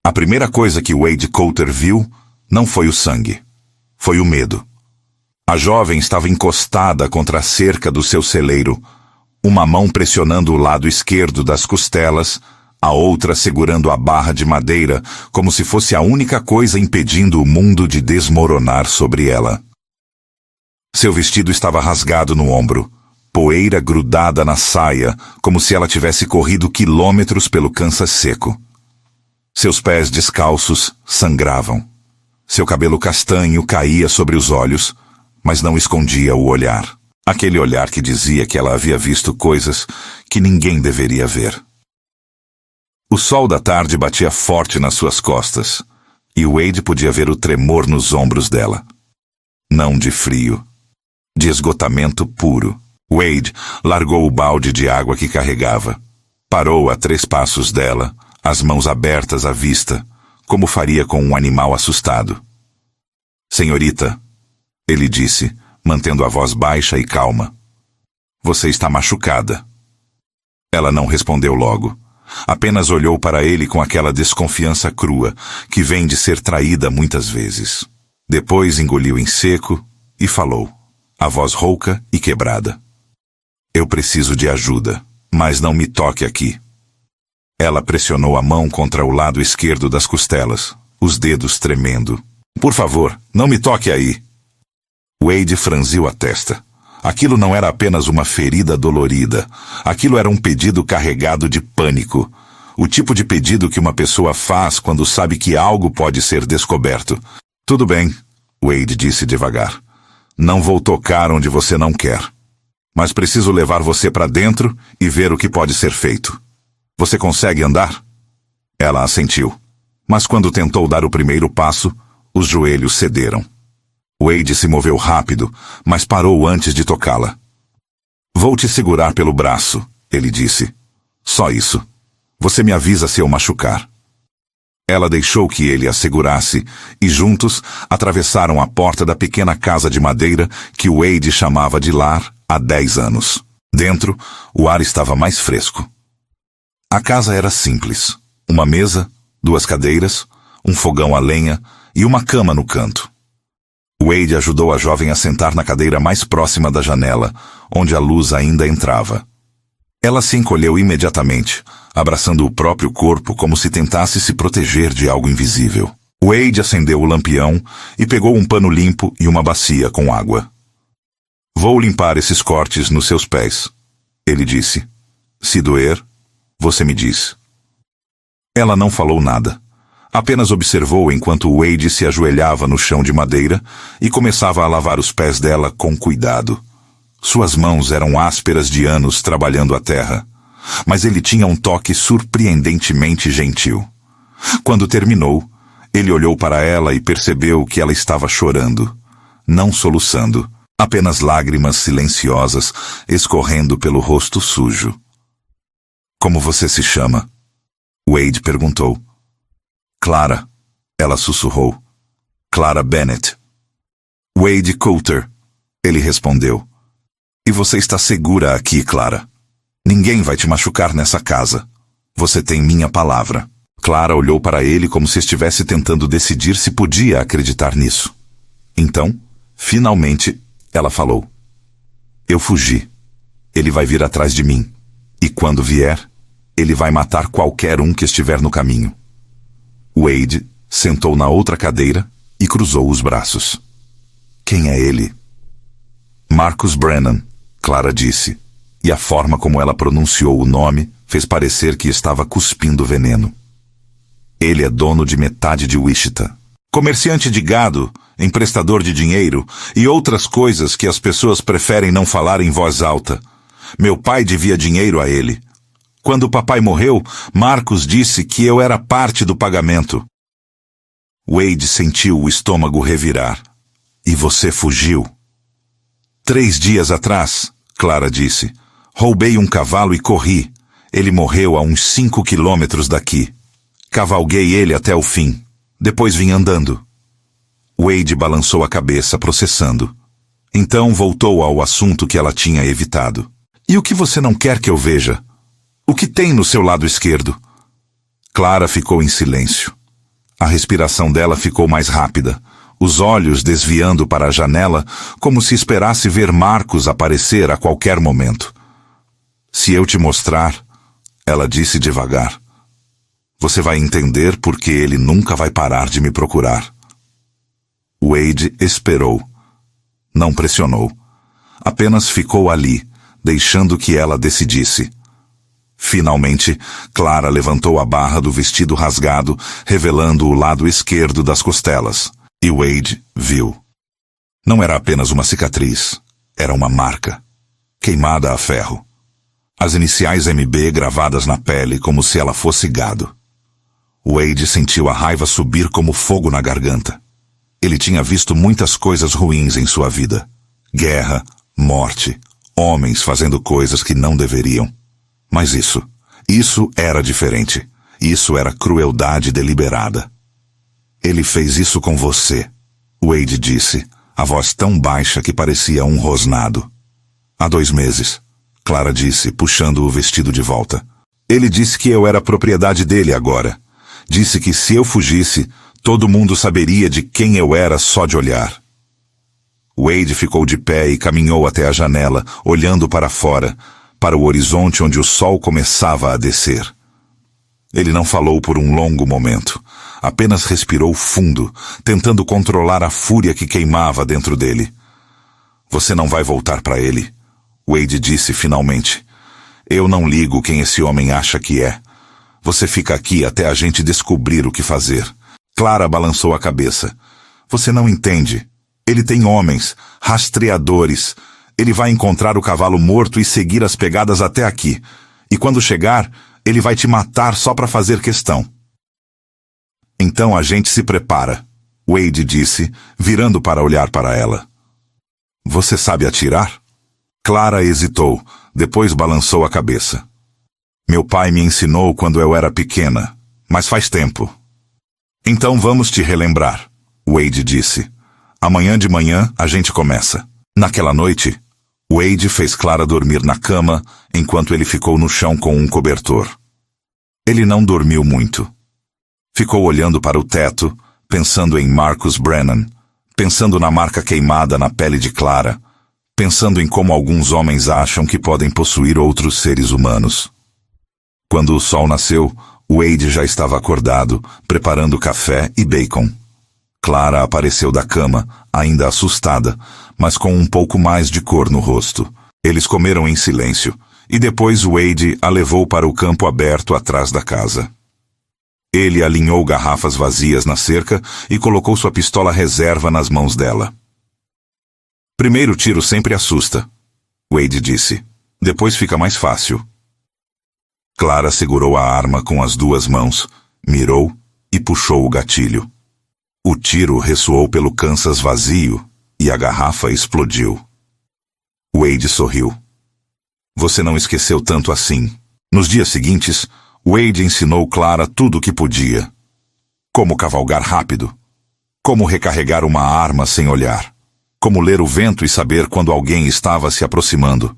A primeira coisa que Wade Coulter viu não foi o sangue. Foi o medo. A jovem estava encostada contra a cerca do seu celeiro, uma mão pressionando o lado esquerdo das costelas, a outra segurando a barra de madeira como se fosse a única coisa impedindo o mundo de desmoronar sobre ela. Seu vestido estava rasgado no ombro, poeira grudada na saia, como se ela tivesse corrido quilômetros pelo Kansas seco. Seus pés descalços sangravam. Seu cabelo castanho caía sobre os olhos, mas não escondia o olhar. Aquele olhar que dizia que ela havia visto coisas que ninguém deveria ver. O sol da tarde batia forte nas suas costas, e Wade podia ver o tremor nos ombros dela. Não de frio, de esgotamento puro. Wade largou o balde de água que carregava. Parou a 3 passos dela, as mãos abertas à vista, como faria com um animal assustado. Senhorita, ele disse, mantendo a voz baixa e calma. Você está machucada. Ela não respondeu logo. Apenas olhou para ele com aquela desconfiança crua que vem de ser traída muitas vezes. Depois engoliu em seco e falou, a voz rouca e quebrada. Eu preciso de ajuda, mas não me toque aqui. Ela pressionou a mão contra o lado esquerdo das costelas, os dedos tremendo. Por favor, não me toque aí. Wade franziu a testa. Aquilo não era apenas uma ferida dolorida. Aquilo era um pedido carregado de pânico. O tipo de pedido que uma pessoa faz quando sabe que algo pode ser descoberto. Tudo bem, Wade disse devagar. Não vou tocar onde você não quer. Mas preciso levar você para dentro e ver o que pode ser feito. Você consegue andar? Ela assentiu. Mas quando tentou dar o primeiro passo, os joelhos cederam. Wade se moveu rápido, mas parou antes de tocá-la. Vou te segurar pelo braço, ele disse. Só isso. Você me avisa se eu machucar. Ela deixou que ele a segurasse e juntos atravessaram a porta da pequena casa de madeira que Wade chamava de lar há 10 anos. Dentro, o ar estava mais fresco. A casa era simples. Uma mesa, 2 cadeiras, um fogão a lenha e uma cama no canto. Wade ajudou a jovem a sentar na cadeira mais próxima da janela, onde a luz ainda entrava. Ela se encolheu imediatamente, abraçando o próprio corpo como se tentasse se proteger de algo invisível. Wade acendeu o lampião e pegou um pano limpo e uma bacia com água. Vou limpar esses cortes nos seus pés, ele disse. Se doer, você me diz. Ela não falou nada. Apenas observou enquanto Wade se ajoelhava no chão de madeira e começava a lavar os pés dela com cuidado. Suas mãos eram ásperas de anos trabalhando a terra, mas ele tinha um toque surpreendentemente gentil. Quando terminou, ele olhou para ela e percebeu que ela estava chorando, não soluçando, apenas lágrimas silenciosas escorrendo pelo rosto sujo. Como você se chama? Wade perguntou. Clara, ela sussurrou. Clara Bennett. Wade Coulter, ele respondeu. E você está segura aqui, Clara. Ninguém vai te machucar nessa casa. Você tem minha palavra. Clara olhou para ele como se estivesse tentando decidir se podia acreditar nisso. Então, finalmente, ela falou. Eu fugi. Ele vai vir atrás de mim. E quando vier, ele vai matar qualquer um que estiver no caminho. Wade sentou na outra cadeira e cruzou os braços. Quem é ele? Marcus Brennan, Clara disse, e a forma como ela pronunciou o nome fez parecer que estava cuspindo veneno. Ele é dono de metade de Wichita. Comerciante de gado, emprestador de dinheiro e outras coisas que as pessoas preferem não falar em voz alta. Meu pai devia dinheiro a ele. Quando o papai morreu, Marcos disse que eu era parte do pagamento. Wade sentiu o estômago revirar. E você fugiu? 3 dias atrás, Clara disse, roubei um cavalo e corri. Ele morreu a uns 5 quilômetros daqui. Cavalguei ele até o fim. Depois vim andando. Wade balançou a cabeça, processando. Então voltou ao assunto que ela tinha evitado. E o que você não quer que eu veja? O que tem no seu lado esquerdo? Clara ficou em silêncio. A respiração dela ficou mais rápida, os olhos desviando para a janela como se esperasse ver Marcos aparecer a qualquer momento. Se eu te mostrar, ela disse devagar, você vai entender porque ele nunca vai parar de me procurar. Wade esperou. Não pressionou. Apenas ficou ali, deixando que ela decidisse. Finalmente, Clara levantou a barra do vestido rasgado, revelando o lado esquerdo das costelas. E Wade viu. Não era apenas uma cicatriz. Era uma marca. Queimada a ferro. As iniciais MB gravadas na pele como se ela fosse gado. Wade sentiu a raiva subir como fogo na garganta. Ele tinha visto muitas coisas ruins em sua vida. Guerra, morte, homens fazendo coisas que não deveriam. Mas isso era diferente. Isso era crueldade deliberada. Ele fez isso com você, Wade disse, a voz tão baixa que parecia um rosnado. Há 2 meses, Clara disse, puxando o vestido de volta. Ele disse que eu era propriedade dele agora. Disse que se eu fugisse, todo mundo saberia de quem eu era só de olhar. Wade ficou de pé e caminhou até a janela, olhando para fora, para o horizonte onde o sol começava a descer. Ele não falou por um longo momento. Apenas respirou fundo, tentando controlar a fúria que queimava dentro dele. Você não vai voltar para ele, Wade disse finalmente. Eu não ligo quem esse homem acha que é. Você fica aqui até a gente descobrir o que fazer. Clara balançou a cabeça. Você não entende. Ele tem homens, rastreadores. Ele vai encontrar o cavalo morto e seguir as pegadas até aqui. E quando chegar, ele vai te matar só para fazer questão. Então a gente se prepara, Wade disse, virando para olhar para ela. Você sabe atirar? Clara hesitou, depois balançou a cabeça. Meu pai me ensinou quando eu era pequena, mas faz tempo. Então vamos te relembrar, Wade disse. Amanhã de manhã a gente começa. Naquela noite, Wade fez Clara dormir na cama, enquanto ele ficou no chão com um cobertor. Ele não dormiu muito. Ficou olhando para o teto, pensando em Marcus Brennan, pensando na marca queimada na pele de Clara, pensando em como alguns homens acham que podem possuir outros seres humanos. Quando o sol nasceu, Wade já estava acordado, preparando café e bacon. Clara apareceu da cama, ainda assustada, mas com um pouco mais de cor no rosto. Eles comeram em silêncio, e depois Wade a levou para o campo aberto atrás da casa. Ele alinhou garrafas vazias na cerca e colocou sua pistola reserva nas mãos dela. Primeiro tiro sempre assusta, Wade disse. Depois fica mais fácil. Clara segurou a arma com as 2 mãos, mirou e puxou o gatilho. O tiro ressoou pelo Kansas vazio e a garrafa explodiu. Wade sorriu. Você não esqueceu tanto assim. Nos dias seguintes, Wade ensinou Clara tudo o que podia. Como cavalgar rápido. Como recarregar uma arma sem olhar. Como ler o vento e saber quando alguém estava se aproximando.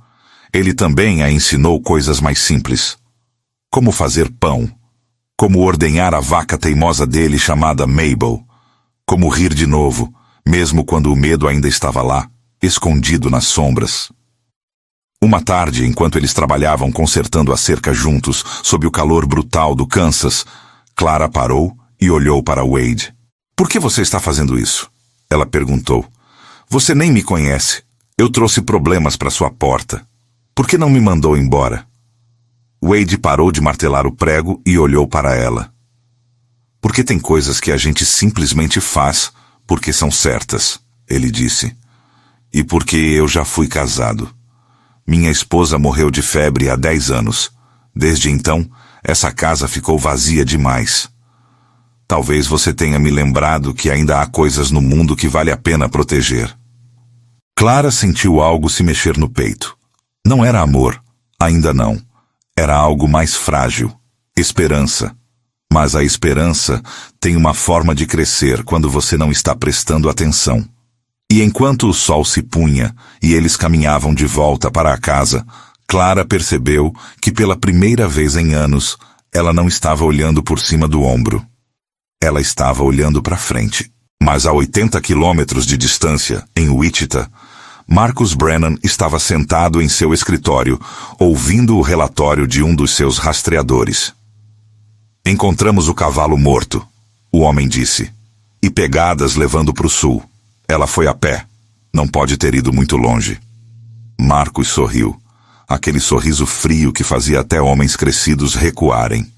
Ele também a ensinou coisas mais simples. Como fazer pão. Como ordenhar a vaca teimosa dele chamada Mabel. Como rir de novo, mesmo quando o medo ainda estava lá, escondido nas sombras. Uma tarde, enquanto eles trabalhavam consertando a cerca juntos, sob o calor brutal do Kansas, Clara parou e olhou para Wade. Por que você está fazendo isso? Ela perguntou. Você nem me conhece. Eu trouxe problemas para sua porta. Por que não me mandou embora? Wade parou de martelar o prego e olhou para ela. Porque tem coisas que a gente simplesmente faz porque são certas, ele disse. E porque eu já fui casado. Minha esposa morreu de febre há 10 anos. Desde então, essa casa ficou vazia demais. Talvez você tenha me lembrado que ainda há coisas no mundo que vale a pena proteger. Clara sentiu algo se mexer no peito. Não era amor, ainda não. Era algo mais frágil, esperança. Mas a esperança tem uma forma de crescer quando você não está prestando atenção. E enquanto o sol se punha e eles caminhavam de volta para a casa, Clara percebeu que pela primeira vez em anos, ela não estava olhando por cima do ombro. Ela estava olhando para frente. Mas a 80 quilômetros de distância, em Wichita, Marcus Brennan estava sentado em seu escritório, ouvindo o relatório de um dos seus rastreadores. Encontramos o cavalo morto, o homem disse, e pegadas levando para o sul. Ela foi a pé. Não pode ter ido muito longe. Marcus sorriu. Aquele sorriso frio que fazia até homens crescidos recuarem.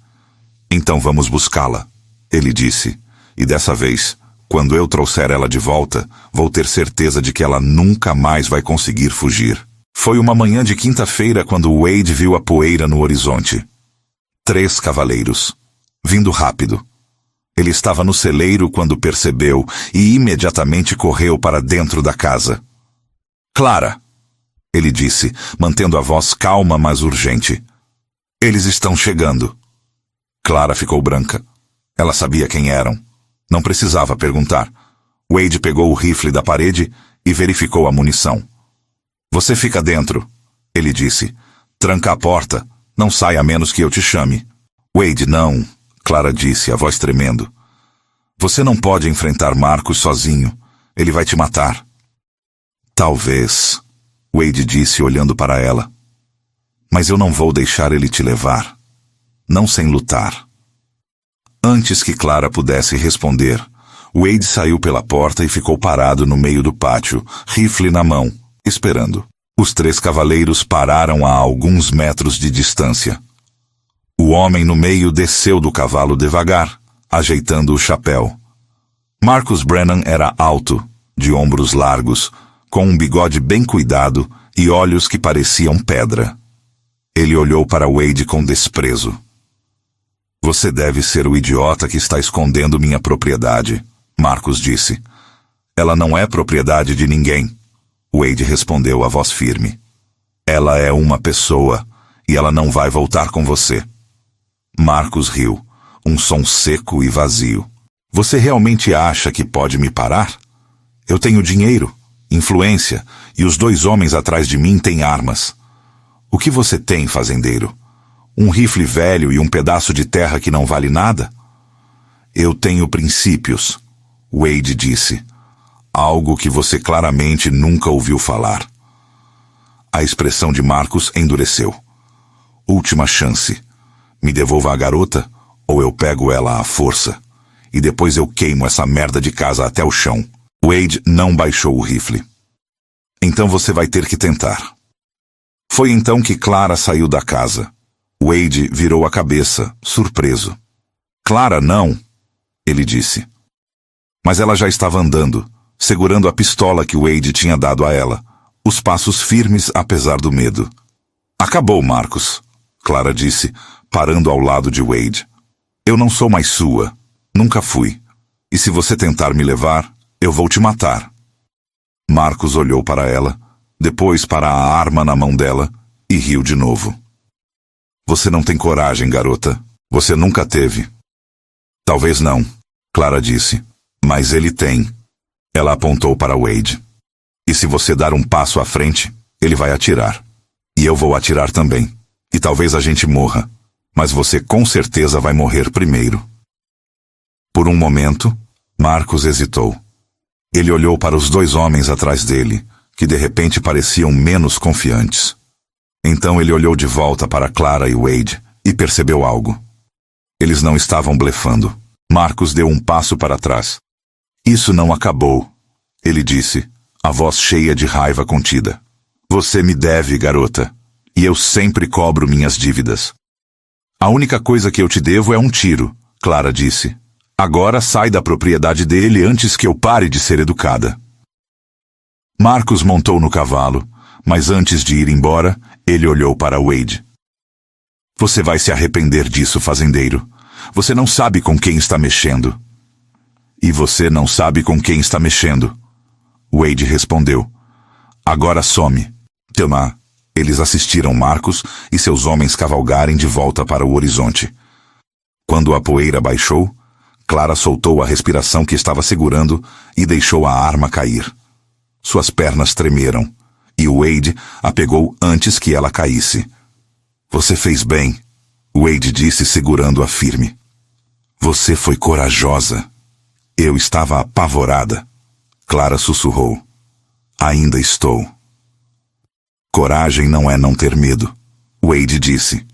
Então vamos buscá-la, ele disse, e dessa vez, quando eu trouxer ela de volta, vou ter certeza de que ela nunca mais vai conseguir fugir. Foi uma manhã de quinta-feira quando Wade viu a poeira no horizonte. 3 cavaleiros, vindo rápido. Ele estava no celeiro quando percebeu e imediatamente correu para dentro da casa. Clara, ele disse, mantendo a voz calma mas urgente. Eles estão chegando. Clara ficou branca. Ela sabia quem eram. Não precisava perguntar. Wade pegou o rifle da parede e verificou a munição. Você fica dentro, ele disse. Tranca a porta. Não saia a menos que eu te chame. Wade, não, Clara disse, a voz tremendo. Você não pode enfrentar Marcus sozinho. Ele vai te matar. Talvez, Wade disse olhando para ela. Mas eu não vou deixar ele te levar. Não sem lutar. Antes que Clara pudesse responder, Wade saiu pela porta e ficou parado no meio do pátio, rifle na mão, esperando. Os 3 cavaleiros pararam a alguns metros de distância. O homem no meio desceu do cavalo devagar, ajeitando o chapéu. Marcus Brennan era alto, de ombros largos, com um bigode bem cuidado e olhos que pareciam pedra. Ele olhou para Wade com desprezo. Você deve ser o idiota que está escondendo minha propriedade, Marcus disse. Ela não é propriedade de ninguém, Wade respondeu a voz firme. Ela é uma pessoa, e ela não vai voltar com você. Marcus riu, um som seco e vazio. Você realmente acha que pode me parar? Eu tenho dinheiro, influência, e os 2 homens atrás de mim têm armas. O que você tem, fazendeiro? Um rifle velho e um pedaço de terra que não vale nada? Eu tenho princípios, Wade disse. Algo que você claramente nunca ouviu falar. A expressão de Marcus endureceu. Última chance. Me devolva a garota, ou eu pego ela à força. E depois eu queimo essa merda de casa até o chão. Wade não baixou o rifle. Então você vai ter que tentar. Foi então que Clara saiu da casa. Wade virou a cabeça, surpreso. Clara, não, ele disse. Mas ela já estava andando, segurando a pistola que Wade tinha dado a ela, os passos firmes apesar do medo. Acabou, Marcus, Clara disse, parando ao lado de Wade. Eu não sou mais sua, nunca fui. E se você tentar me levar, eu vou te matar. Marcus olhou para ela, depois para a arma na mão dela, e riu de novo. Você não tem coragem, garota. Você nunca teve. Talvez não, Clara disse. Mas ele tem. Ela apontou para Wade. E se você dar um passo à frente, ele vai atirar. E eu vou atirar também. E talvez a gente morra. Mas você com certeza vai morrer primeiro. Por um momento, Marcus hesitou. Ele olhou para os 2 homens atrás dele, que de repente pareciam menos confiantes. Então ele olhou de volta para Clara e Wade e percebeu algo. Eles não estavam blefando. Marcus deu um passo para trás. Isso não acabou, ele disse, a voz cheia de raiva contida. Você me deve, garota, e eu sempre cobro minhas dívidas. A única coisa que eu te devo é um tiro, Clara disse. Agora sai da propriedade dele antes que eu pare de ser educada. Marcus montou no cavalo, mas antes de ir embora, ele olhou para Wade. Você vai se arrepender disso, fazendeiro. Você não sabe com quem está mexendo. E você não sabe com quem está mexendo. Wade respondeu. Agora some. Thelma. Eles assistiram Marcus e seus homens cavalgarem de volta para o horizonte. Quando a poeira baixou, Clara soltou a respiração que estava segurando e deixou a arma cair. Suas pernas tremeram, e Wade a pegou antes que ela caísse. Você fez bem, Wade disse segurando-a firme. Você foi corajosa. Eu estava apavorada. Clara sussurrou. Ainda estou. Coragem não é não ter medo, Wade disse.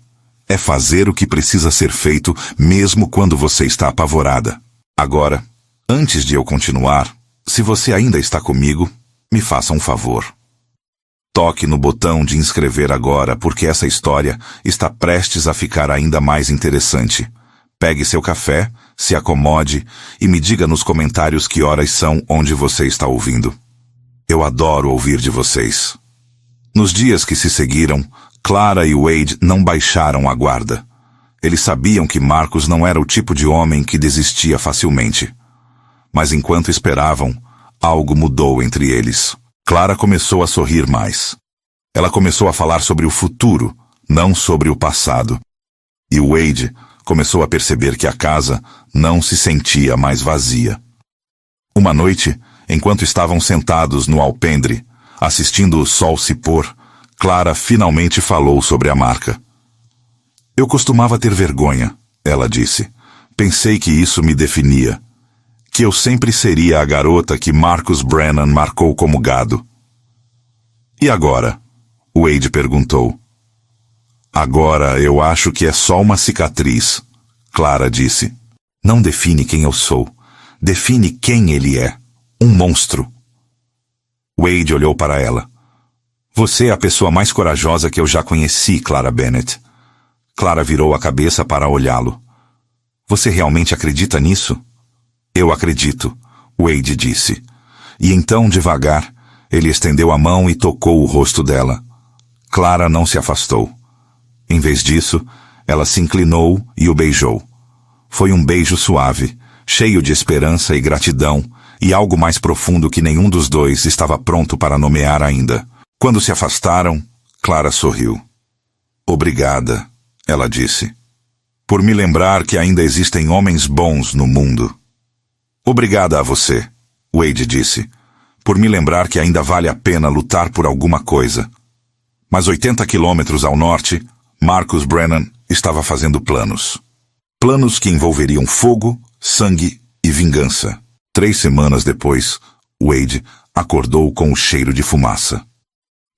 É fazer o que precisa ser feito mesmo quando você está apavorada. Agora, antes de eu continuar, se você ainda está comigo, me faça um favor. Toque no botão de inscrever agora, porque essa história está prestes a ficar ainda mais interessante. Pegue seu café, se acomode e me diga nos comentários que horas são onde você está ouvindo. Eu adoro ouvir de vocês. Nos dias que se seguiram, Clara e Wade não baixaram a guarda. Eles sabiam que Marcus não era o tipo de homem que desistia facilmente. Mas enquanto esperavam, algo mudou entre eles. Clara começou a sorrir mais. Ela começou a falar sobre o futuro, não sobre o passado. E Wade começou a perceber que a casa não se sentia mais vazia. Uma noite, enquanto estavam sentados no alpendre, assistindo o sol se pôr, Clara finalmente falou sobre a marca. Eu costumava ter vergonha, ela disse. Pensei que isso me definia. Que eu sempre seria a garota que Marcus Brennan marcou como gado. E agora? Wade perguntou. Agora eu acho que é só uma cicatriz, Clara disse. Não define quem eu sou. Define quem ele é. Um monstro. Wade olhou para ela. Você é a pessoa mais corajosa que eu já conheci, Clara Bennett. Clara virou a cabeça para olhá-lo. Você realmente acredita nisso? Eu acredito, Wade disse. E então, devagar, ele estendeu a mão e tocou o rosto dela. Clara não se afastou. Em vez disso, ela se inclinou e o beijou. Foi um beijo suave, cheio de esperança e gratidão, e algo mais profundo que nenhum dos dois estava pronto para nomear ainda. Quando se afastaram, Clara sorriu. Obrigada, ela disse, por me lembrar que ainda existem homens bons no mundo. Obrigada a você, Wade disse, por me lembrar que ainda vale a pena lutar por alguma coisa. Mas 80 quilômetros ao norte, Marcus Brennan estava fazendo planos. Planos que envolveriam fogo, sangue e vingança. 3 semanas depois, Wade acordou com o cheiro de fumaça.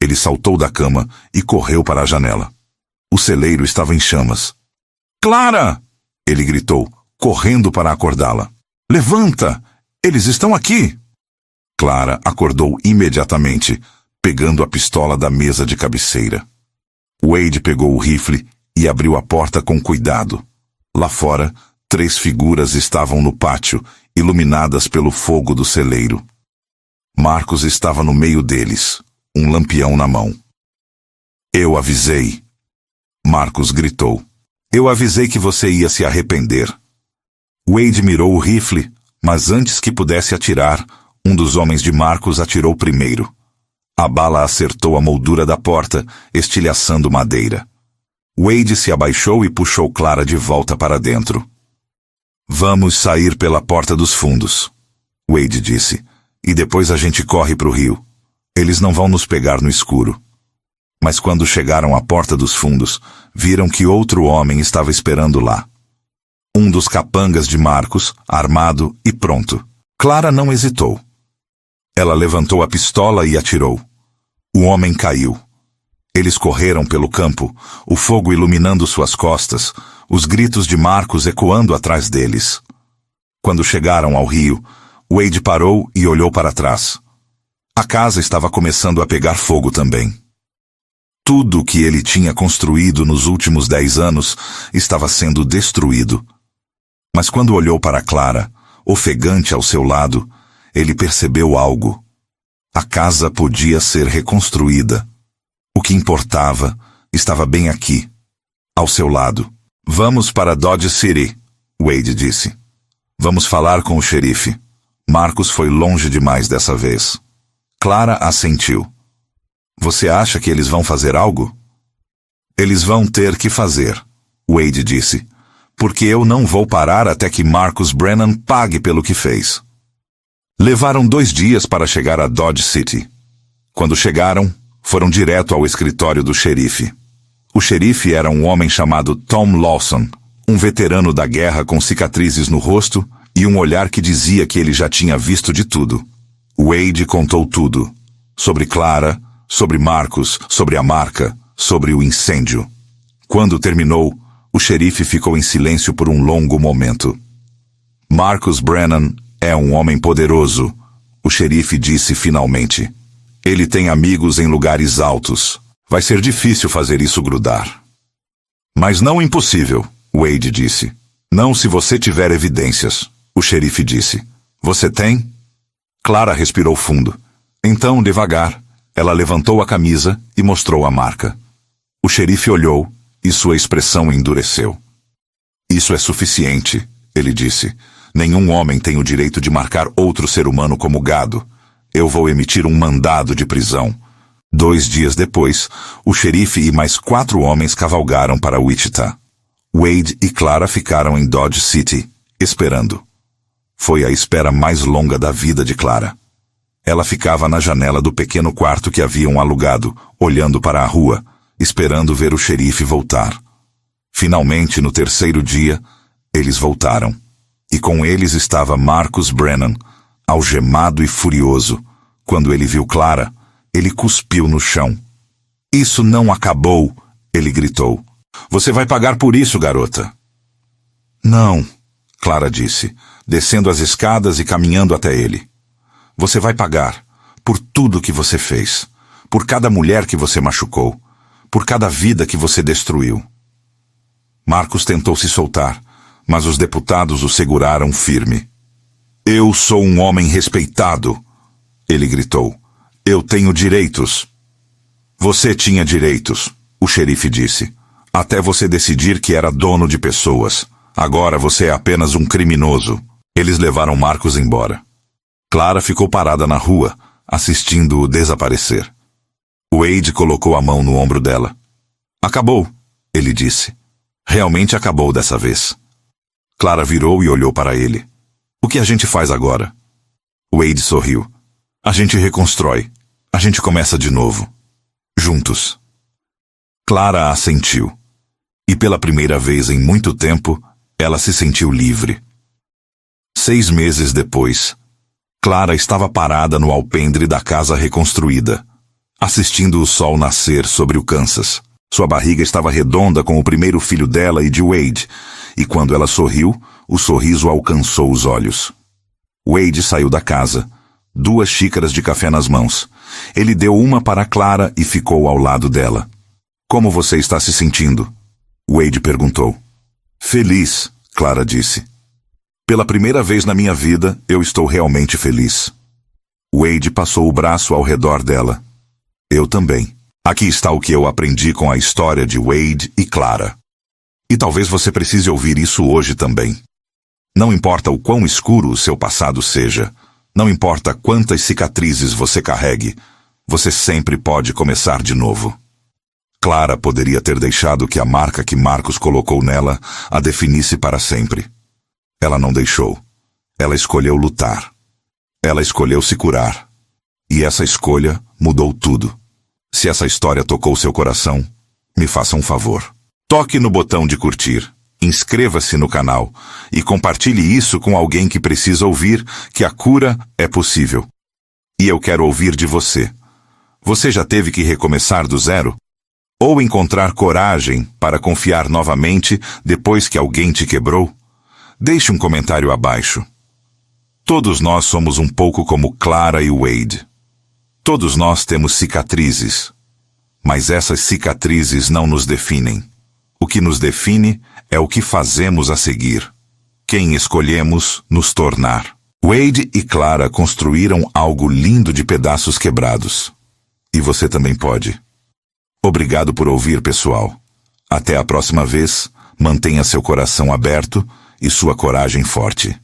Ele saltou da cama e correu para a janela. O celeiro estava em chamas. Clara! Ele gritou, correndo para acordá-la. Levanta! Eles estão aqui! Clara acordou imediatamente, pegando a pistola da mesa de cabeceira. Wade pegou o rifle e abriu a porta com cuidado. Lá fora, 3 figuras estavam no pátio, iluminadas pelo fogo do celeiro. Marcus estava no meio deles, um lampião na mão. Eu avisei. Marcus gritou. Eu avisei que você ia se arrepender. Wade mirou o rifle, mas antes que pudesse atirar, um dos homens de Marcus atirou primeiro. A bala acertou a moldura da porta, estilhaçando madeira. Wade se abaixou e puxou Clara de volta para dentro. Vamos sair pela porta dos fundos, Wade disse, e depois a gente corre para o rio. Eles não vão nos pegar no escuro. Mas quando chegaram à porta dos fundos, viram que outro homem estava esperando lá. Um dos capangas de Marcus, armado e pronto. Clara não hesitou. Ela levantou a pistola e atirou. O homem caiu. Eles correram pelo campo, o fogo iluminando suas costas, os gritos de Marcus ecoando atrás deles. Quando chegaram ao rio, Wade parou e olhou para trás. A casa estava começando a pegar fogo também. Tudo o que ele tinha construído nos últimos 10 anos estava sendo destruído. Mas quando olhou para Clara, ofegante ao seu lado, ele percebeu algo. A casa podia ser reconstruída. O que importava estava bem aqui, ao seu lado. Vamos para Dodge City, Wade disse. Vamos falar com o xerife. Marcus foi longe demais dessa vez. Clara assentiu. Você acha que eles vão fazer algo? Eles vão ter que fazer, Wade disse, porque eu não vou parar até que Marcus Brennan pague pelo que fez. Levaram 2 dias para chegar a Dodge City. Quando chegaram, foram direto ao escritório do xerife. O xerife era um homem chamado Tom Lawson, Um veterano da guerra com cicatrizes no rosto e um olhar que dizia que ele já tinha visto de tudo. Wade contou tudo. Sobre Clara, sobre Marcus, sobre a marca, sobre o incêndio. Quando terminou, o xerife ficou em silêncio por um longo momento. Marcus Brennan é um homem poderoso, o xerife disse finalmente. Ele tem amigos em lugares altos. Vai ser difícil fazer isso grudar. Mas não impossível, Wade disse. Não se você tiver evidências, o xerife disse. Você tem? Clara respirou fundo. Então, devagar, ela levantou a camisa e mostrou a marca. O xerife olhou e sua expressão endureceu. Isso é suficiente, ele disse. Nenhum homem tem o direito de marcar outro ser humano como gado. Eu vou emitir um mandado de prisão. 2 dias depois, o xerife e mais 4 homens cavalgaram para Wichita. Wade e Clara ficaram em Dodge City, esperando. Foi a espera mais longa da vida de Clara. Ela ficava na janela do pequeno quarto que haviam alugado, olhando para a rua, esperando ver o xerife voltar. Finalmente, no 3º dia, eles voltaram. E com eles estava Marcus Brennan, algemado e furioso. Quando ele viu Clara, ele cuspiu no chão. Isso não acabou, ele gritou. Você vai pagar por isso, garota. Não, Clara disse, descendo as escadas e caminhando até ele. Você vai pagar por tudo que você fez, por cada mulher que você machucou, por cada vida que você destruiu. Marcus tentou se soltar, mas os deputados o seguraram firme. Eu sou um homem respeitado, ele gritou. Eu tenho direitos. Você tinha direitos, o xerife disse, até você decidir que era dono de pessoas. Agora você é apenas um criminoso. Eles levaram Marcus embora. Clara ficou parada na rua, assistindo-o desaparecer. Wade colocou a mão no ombro dela. Acabou, ele disse. Realmente acabou dessa vez. Clara virou e olhou para ele. O que a gente faz agora? Wade sorriu. A gente reconstrói. A gente começa de novo. Juntos. Clara assentiu. E pela primeira vez em muito tempo, ela se sentiu livre. 6 meses depois, Clara estava parada no alpendre da casa reconstruída, assistindo o sol nascer sobre o Kansas. Sua barriga estava redonda com o primeiro filho dela e de Wade, e quando ela sorriu, o sorriso alcançou os olhos. Wade saiu da casa, 2 xícaras de café nas mãos. Ele deu uma para Clara e ficou ao lado dela. Como você está se sentindo? Wade perguntou. Feliz, Clara disse. Pela primeira vez na minha vida, eu estou realmente feliz. Wade passou o braço ao redor dela. Eu também. Aqui está o que eu aprendi com a história de Wade e Clara. E talvez você precise ouvir isso hoje também. Não importa o quão escuro o seu passado seja, não importa quantas cicatrizes você carregue, você sempre pode começar de novo. Clara poderia ter deixado que a marca que Marcus colocou nela a definisse para sempre. Ela não deixou. Ela escolheu lutar. Ela escolheu se curar. E essa escolha mudou tudo. Se essa história tocou seu coração, me faça um favor. Toque no botão de curtir, inscreva-se no canal e compartilhe isso com alguém que precisa ouvir que a cura é possível. E eu quero ouvir de você. Você já teve que recomeçar do zero? Ou encontrar coragem para confiar novamente depois que alguém te quebrou? Deixe um comentário abaixo. Todos nós somos um pouco como Clara e Wade. Todos nós temos cicatrizes, mas essas cicatrizes não nos definem. O que nos define é o que fazemos a seguir, quem escolhemos nos tornar. Wade e Clara construíram algo lindo de pedaços quebrados. E você também pode. Obrigado por ouvir, pessoal. Até a próxima vez, mantenha seu coração aberto e sua coragem forte.